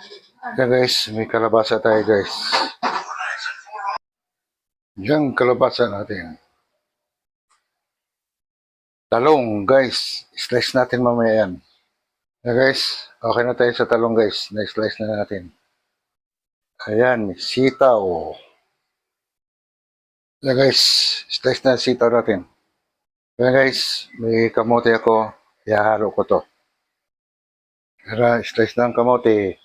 Yan guys, may kalabasa tayo guys. Yung kalabasa natin. Talong guys, slice natin mamaya yan. Yan guys, okay na tayo sa talong guys. Na-slice na natin. Ayan, may sitaw. Yan guys, slice na sitaw natin. Yan guys, may kamote ako. Ihahalo ko to. Tara, slice na ang kamote.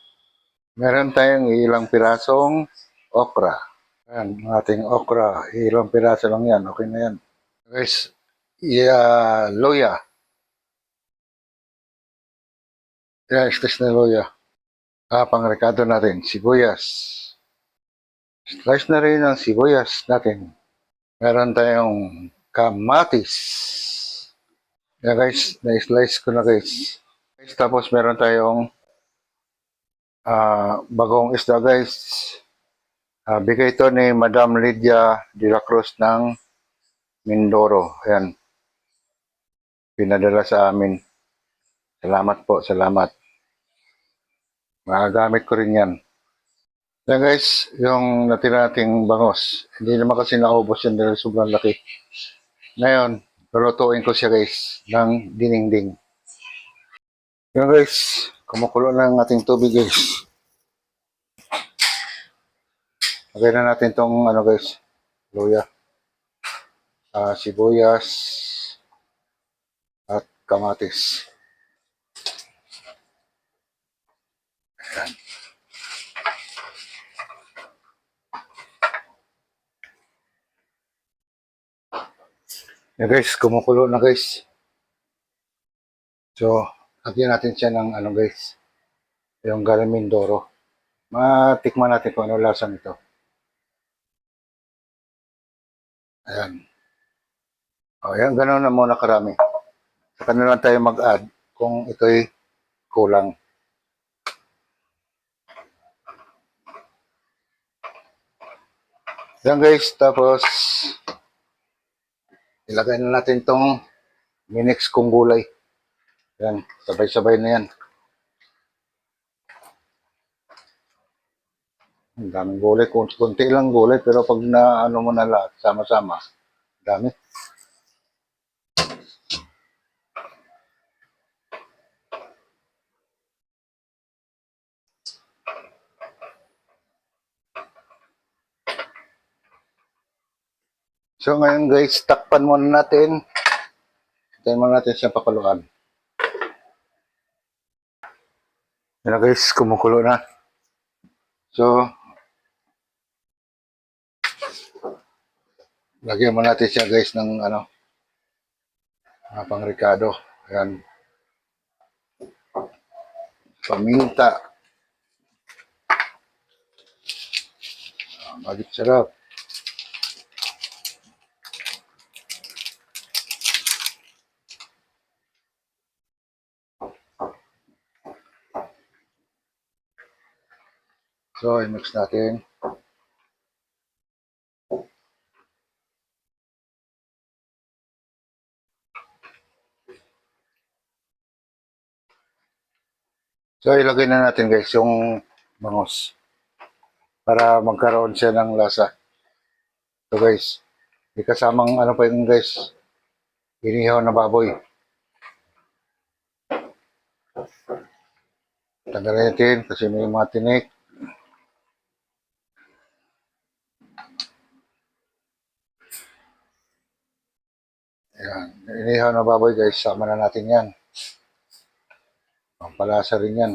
Meron tayong ilang pirasong okra. Yan, ang ating okra. Ilang piraso lang yan. Okay na yan. Guys, loya. Yan, slice na loya. Pangrekado natin, sibuyas. Slice na rin ang sibuyas natin. Meron tayong kamatis. Yan guys, na-slice ko na guys. Tapos meron tayong bagong isda guys. Bigay ito ni Madam Lydia de la Cruz ng Mindoro. Ayan. Pinadala sa amin. Salamat po, salamat. Magagamit ko rin yan. Yan guys, yung natira nating bangos. Hindi naman kasi naubos yun dahil sobrang laki. Ngayon, lulutuin ko siya guys ng dinengding. Yan guys, kumukulo na ang ating tubig guys. Lagay na natin tong ano guys, luya, sibuyas, at kamatis. Ayan. Yan guys, kumukulo na guys. So, lagyan natin siya ng ano guys, yung galing Mindoro. Matikman natin kung ano lasa nito. Ayan. O, yan, ganun na muna karami. Saka na lang tayo mag-add kung ito'y kulang. Yan guys, tapos ilagay na natin tong minix kong gulay. Yan, sabay-sabay na yan. Ang daming gulay, kunti lang gulay, pero pag na ano mo na lahat, sama-sama, dami. So ngayon guys, takpan muna natin. Hintayin muna natin siyang pakuluan. Yan na guys, kumukulo na. So, lagyan mo natin siya guys ng ano, pangrekado. Ayan. Paminta. Magit sarap. So, i-mix natin. So, ilagay na natin guys yung bangos para magkaroon siya ng lasa. So guys, may kasamang ano pa yun guys, inihaw na baboy. Tanggalin natin kasi may mga tinik. Ayan, inihaw na baboy guys, sama na natin yan. Pampalasa rin yan.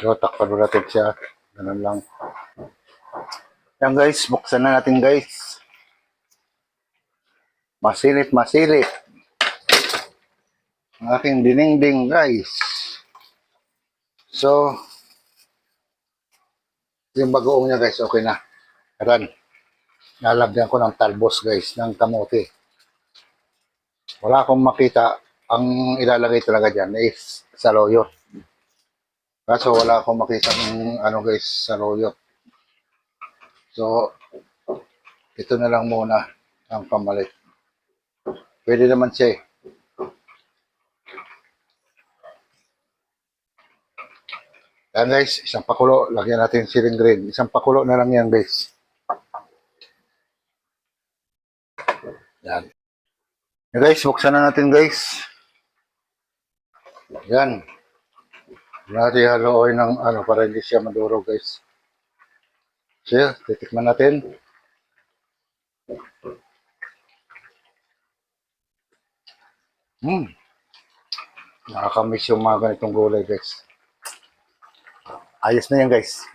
So, takpan mo natin siya. Ganun lang. Yan guys, buksan na natin guys. Masilip. Ang aking dinengding guys. So, yung bagoong niya guys, okay na. Karan, nalagyan ko ng talbos guys, ng kamote. Wala akong makita. Ang ilalagay talaga dyan is saloyo. Kaso wala akong makita ng ano guys sa Royot. So, ito na lang muna ang pamalit. Pwede naman siya eh. Yan guys, isang pakulo. Lagyan natin siling green. Isang pakulo na lang yan guys. Yan. Yan guys, buksan na natin guys. Yan. Natin haluin ng ano para hindi siya maduro guys. So, titikman natin. Hmm. Nakakamiss yung mga ganitong gulay guys. Ayos na yan guys.